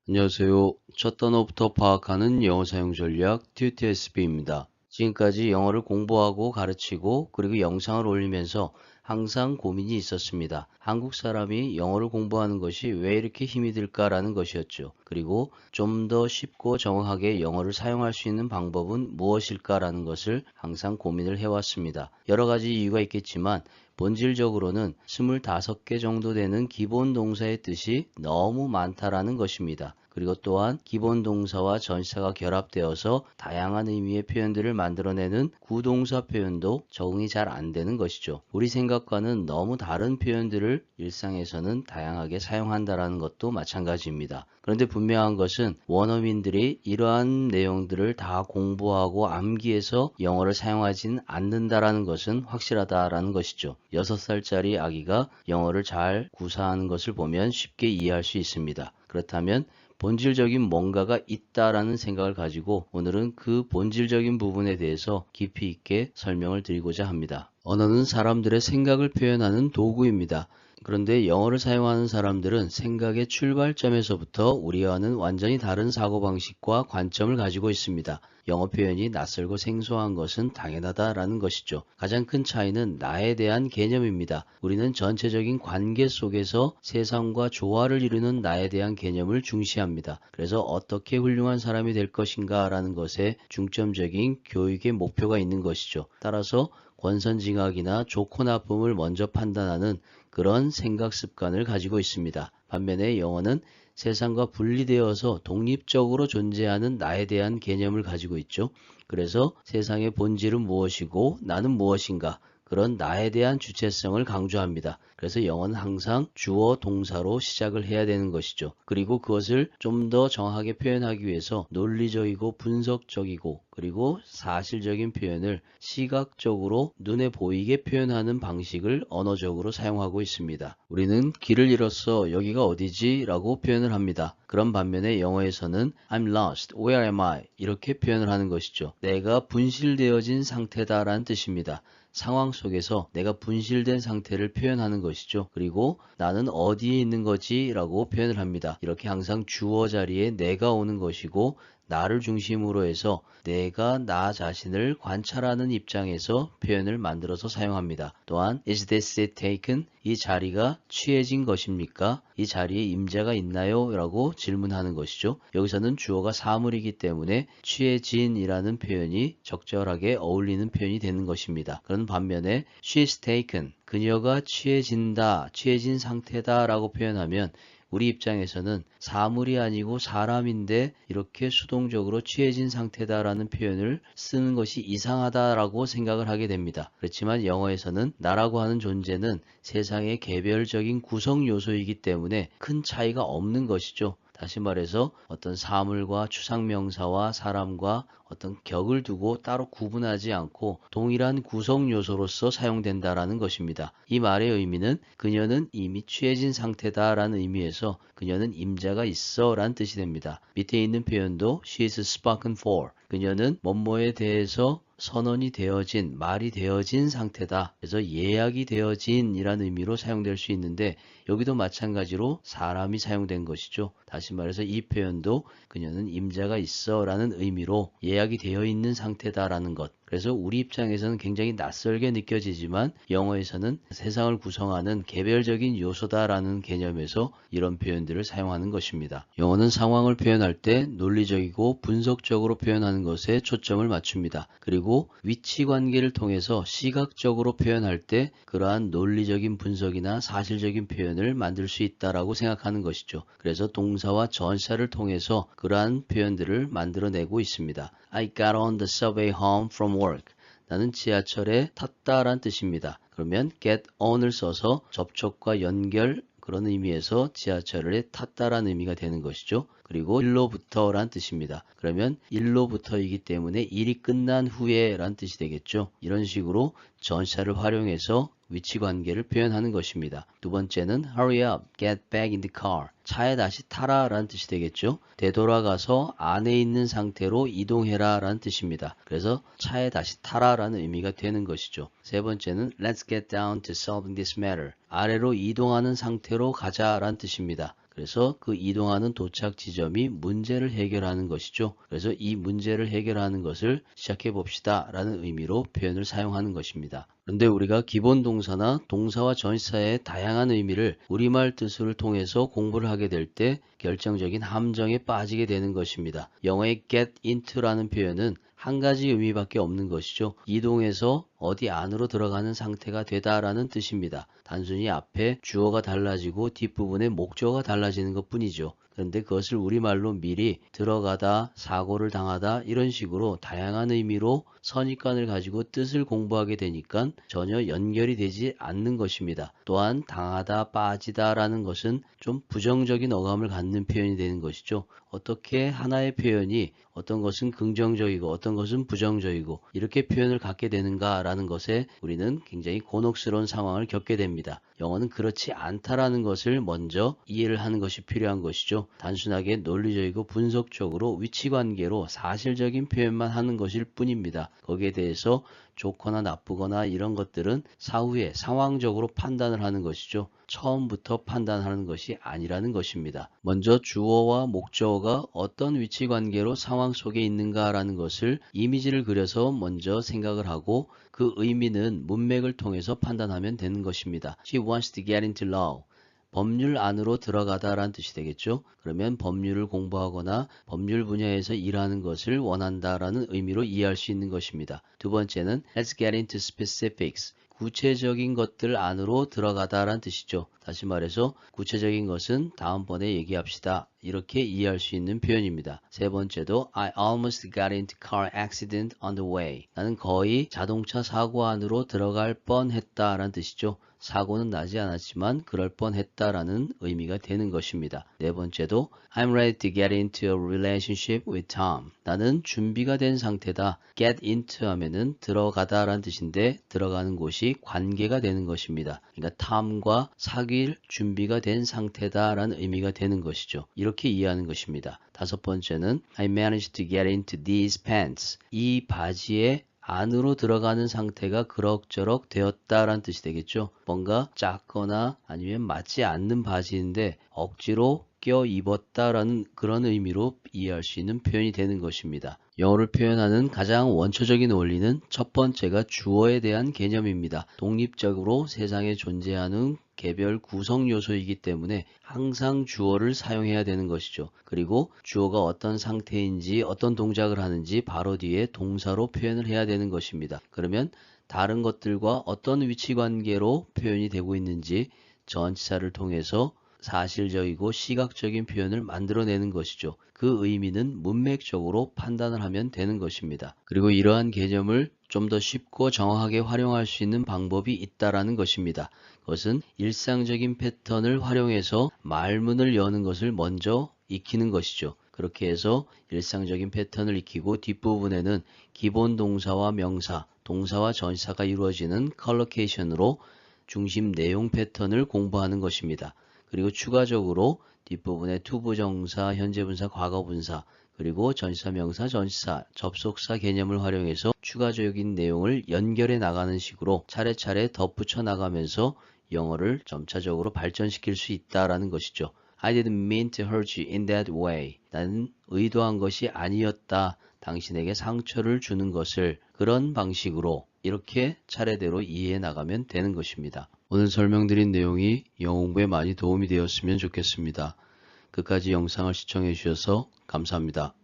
안녕하세요. 첫 단어부터 파악하는 영어 사용 전략 TTSB입니다. 지금까지 영어를 공부하고 가르치고 그리고 영상을 올리면서 항상 고민이 있었습니다. 한국 사람이 영어를 공부하는 것이 왜 이렇게 힘이 들까라는 것이었죠. 그리고 좀 더 쉽고 정확하게 영어를 사용할 수 있는 방법은 무엇일까라는 것을 항상 고민을 해왔습니다. 여러 가지 이유가 있겠지만 본질적으로는 25개 정도 되는 기본 동사의 뜻이 너무 많다라는 것입니다. 그리고 또한 기본 동사와 전치사가 결합되어서 다양한 의미의 표현들을 만들어내는 구동사 표현도 적응이 잘 안 되는 것이죠. 우리 생각과는 너무 다른 표현들을 일상에서는 다양하게 사용한다는 것도 마찬가지입니다. 그런데 분명한 것은 원어민들이 이러한 내용들을 다 공부하고 암기해서 영어를 사용하지는 않는다라는 것은 확실하다라는 것이죠. 6살짜리 아기가 영어를 잘 구사하는 것을 보면 쉽게 이해할 수 있습니다. 그렇다면 본질적인 뭔가가 있다라는 생각을 가지고 오늘은 그 본질적인 부분에 대해서 깊이 있게 설명을 드리고자 합니다. 언어는 사람들의 생각을 표현하는 도구입니다. 그런데 영어를 사용하는 사람들은 생각의 출발점에서부터 우리와는 완전히 다른 사고방식과 관점을 가지고 있습니다. 영어 표현이 낯설고 생소한 것은 당연하다라는 것이죠. 가장 큰 차이는 나에 대한 개념입니다. 우리는 전체적인 관계 속에서 세상과 조화를 이루는 나에 대한 개념을 중시합니다. 그래서 어떻게 훌륭한 사람이 될 것인가 라는 것에 중점적인 교육의 목표가 있는 것이죠. 따라서 권선징악이나 좋고 나쁨을 먼저 판단하는 그런 생각 습관을 가지고 있습니다. 반면에 영어는 세상과 분리되어서 독립적으로 존재하는 나에 대한 개념을 가지고 있죠. 그래서 세상의 본질은 무엇이고 나는 무엇인가 그런 나에 대한 주체성을 강조합니다. 그래서 영어는 항상 주어 동사로 시작을 해야 되는 것이죠. 그리고 그것을 좀 더 정확하게 표현하기 위해서 논리적이고 분석적이고 그리고 사실적인 표현을 시각적으로 눈에 보이게 표현하는 방식을 언어적으로 사용하고 있습니다. 우리는 길을 잃었어. 여기가 어디지? 라고 표현을 합니다. 그런 반면에 영어에서는 I'm lost. Where am I? 이렇게 표현을 하는 것이죠. 내가 분실되어진 상태다라는 뜻입니다. 상황 속에서 내가 분실된 상태를 표현하는 것이죠. 그리고 나는 어디에 있는 거지? 라고 표현을 합니다. 이렇게 항상 주어 자리에 내가 오는 것이고 나를 중심으로 해서 내가 나 자신을 관찰하는 입장에서 표현을 만들어서 사용합니다. 또한 Is this seat taken? 이 자리가 취해진 것입니까? 이 자리에 임자가 있나요? 라고 질문하는 것이죠. 여기서는 주어가 사물이기 때문에 취해진이라는 표현이 적절하게 어울리는 표현이 되는 것입니다. 그런 반면에 she is taken, 그녀가 취해진다, 취해진 상태다 라고 표현하면 우리 입장에서는 사물이 아니고 사람인데 이렇게 수동적으로 취해진 상태다라는 표현을 쓰는 것이 이상하다라고 생각을 하게 됩니다. 그렇지만 영어에서는 나라고 하는 존재는 세상의 개별적인 구성 요소이기 때문에 큰 차이가 없는 것이죠. 다시 말해서 어떤 사물과 추상명사와 사람과 어떤 격을 두고 따로 구분하지 않고 동일한 구성 요소로서 사용된다라는 것입니다. 이 말의 의미는 그녀는 이미 취해진 상태다라는 의미에서 그녀는 임자가 있어 라는 뜻이 됩니다. 밑에 있는 표현도 she is spoken for. 그녀는 뭐뭐에 대해서 선언이 되어진, 말이 되어진 상태다. 그래서 예약이 되어진 이란 의미로 사용될 수 있는데 여기도 마찬가지로 사람이 사용된 것이죠. 다시 말해서 이 표현도 그녀는 임자가 있어 라는 의미로 예약이 되어 있는 상태다라는 것. 그래서 우리 입장에서는 굉장히 낯설게 느껴지지만 영어에서는 세상을 구성하는 개별적인 요소다라는 개념에서 이런 표현들을 사용하는 것입니다. 영어는 상황을 표현할 때 논리적이고 분석적으로 표현하는 것에 초점을 맞춥니다. 그리고 위치 관계를 통해서 시각적으로 표현할 때 그러한 논리적인 분석이나 사실적인 표현을 만들 수 있다라고 생각하는 것이죠. 그래서 동사와 전사를 통해서 그러한 표현들을 만들어내고 있습니다. I got on the subway home from work. 나는 지하철에 탔다란 뜻입니다. 그러면 get on을 써서 접촉과 연결 그런 의미에서 지하철에 탔다란 의미가 되는 것이죠. 그리고 일로부터란 뜻입니다. 그러면 일로부터이기 때문에 일이 끝난 후에 란 뜻이 되겠죠. 이런 식으로 전치사를 활용해서 위치 관계를 표현하는 것입니다. 두 번째는 hurry up, get back in the car. 차에 다시 타라 라는 뜻이 되겠죠. 되돌아가서 안에 있는 상태로 이동해라 라는 뜻입니다. 그래서 차에 다시 타라 라는 의미가 되는 것이죠. 세 번째는 let's get down to solving this matter. 아래로 이동하는 상태로 가자 라는 뜻입니다. 그래서 그 이동하는 도착 지점이 문제를 해결하는 것이죠. 그래서 이 문제를 해결하는 것을 시작해 봅시다 라는 의미로 표현을 사용하는 것입니다. 그런데 우리가 기본 동사나 동사와 전치사의 다양한 의미를 우리말 뜻을 통해서 공부를 하게 될 때 결정적인 함정에 빠지게 되는 것입니다. 영어의 get into라는 표현은 한 가지 의미밖에 없는 것이죠. 이동해서 어디 안으로 들어가는 상태가 되다라는 뜻입니다. 단순히 앞에 주어가 달라지고 뒷부분에 목적어가 달라지는 것 뿐이죠. 그런데 그것을 우리말로 미리 들어가다, 사고를 당하다 이런 식으로 다양한 의미로 선입관을 가지고 뜻을 공부하게 되니까 전혀 연결이 되지 않는 것입니다. 또한 당하다, 빠지다 라는 것은 좀 부정적인 어감을 갖는 표현이 되는 것이죠. 어떻게 하나의 표현이 어떤 것은 긍정적이고 어떤 것은 부정적이고 이렇게 표현을 갖게 되는가 라는 것에 우리는 굉장히 곤혹스러운 상황을 겪게 됩니다. 영어는 그렇지 않다라는 것을 먼저 이해를 하는 것이 필요한 것이죠. 단순하게 논리적이고 분석적으로 위치관계로 사실적인 표현만 하는 것일 뿐입니다. 거기에 대해서 좋거나 나쁘거나 이런 것들은 사후에 상황적으로 판단을 하는 것이죠. 처음부터 판단하는 것이 아니라는 것입니다. 먼저 주어와 목적어가 어떤 위치관계로 상황 속에 있는가라는 것을 이미지를 그려서 먼저 생각을 하고 그 의미는 문맥을 통해서 판단하면 되는 것입니다. She wants to get into law. 법률 안으로 들어가다라는 뜻이 되겠죠. 그러면 법률을 공부하거나 법률 분야에서 일하는 것을 원한다라는 의미로 이해할 수 있는 것입니다. 두 번째는 Let's get into specifics. 구체적인 것들 안으로 들어가다라는 뜻이죠. 다시 말해서 구체적인 것은 다음번에 얘기합시다. 이렇게 이해할 수 있는 표현입니다. 세 번째도 I almost got into car accident on the way. 나는 거의 자동차 사고 안으로 들어갈 뻔했다라는 뜻이죠. 사고는 나지 않았지만 그럴 뻔했다라는 의미가 되는 것입니다. 네 번째도 I'm ready to get into a relationship with Tom. 나는 준비가 된 상태다. get into 하면은 들어가다라는 뜻인데 들어가는 곳이 관계가 되는 것입니다. 그러니까 Tom과 사귈 준비가 된 상태다라는 의미가 되는 것이죠. 이렇게 이해하는 것입니다. 다섯 번째는 I managed to get into these pants. 이 바지에 안으로 들어가는 상태가 그럭저럭 되었다라는 뜻이 되겠죠. 뭔가 작거나 아니면 맞지 않는 바지인데 억지로 껴 입었다라는 그런 의미로 이해할 수 있는 표현이 되는 것입니다. 영어를 표현하는 가장 원초적인 원리는 첫 번째가 주어에 대한 개념입니다. 독립적으로 세상에 존재하는 개별 구성 요소이기 때문에 항상 주어를 사용해야 되는 것이죠. 그리고 주어가 어떤 상태인지 어떤 동작을 하는지 바로 뒤에 동사로 표현을 해야 되는 것입니다. 그러면 다른 것들과 어떤 위치관계로 표현이 되고 있는지 전치사를 통해서 사실적이고 시각적인 표현을 만들어내는 것이죠. 그 의미는 문맥적으로 판단을 하면 되는 것입니다. 그리고 이러한 개념을 좀 더 쉽고 정확하게 활용할 수 있는 방법이 있다라는 것입니다. 그것은 일상적인 패턴을 활용해서 말문을 여는 것을 먼저 익히는 것이죠. 그렇게 해서 일상적인 패턴을 익히고 뒷부분에는 기본 동사와 명사, 동사와 전치사가 이루어지는 컬로케이션으로 중심 내용 패턴을 공부하는 것입니다. 그리고 추가적으로 뒷부분에 투부정사, 현재분사, 과거분사, 그리고 전치사, 명사, 전치사, 접속사 개념을 활용해서 추가적인 내용을 연결해 나가는 식으로 차례차례 덧붙여 나가면서 영어를 점차적으로 발전시킬 수 있다라는 것이죠. I didn't mean to hurt you in that way. 나는 의도한 것이 아니었다. 당신에게 상처를 주는 것을 그런 방식으로 이렇게 차례대로 이해해 나가면 되는 것입니다. 오늘 설명드린 내용이 영어 공부에 많이 도움이 되었으면 좋겠습니다. 끝까지 영상을 시청해 주셔서 감사합니다.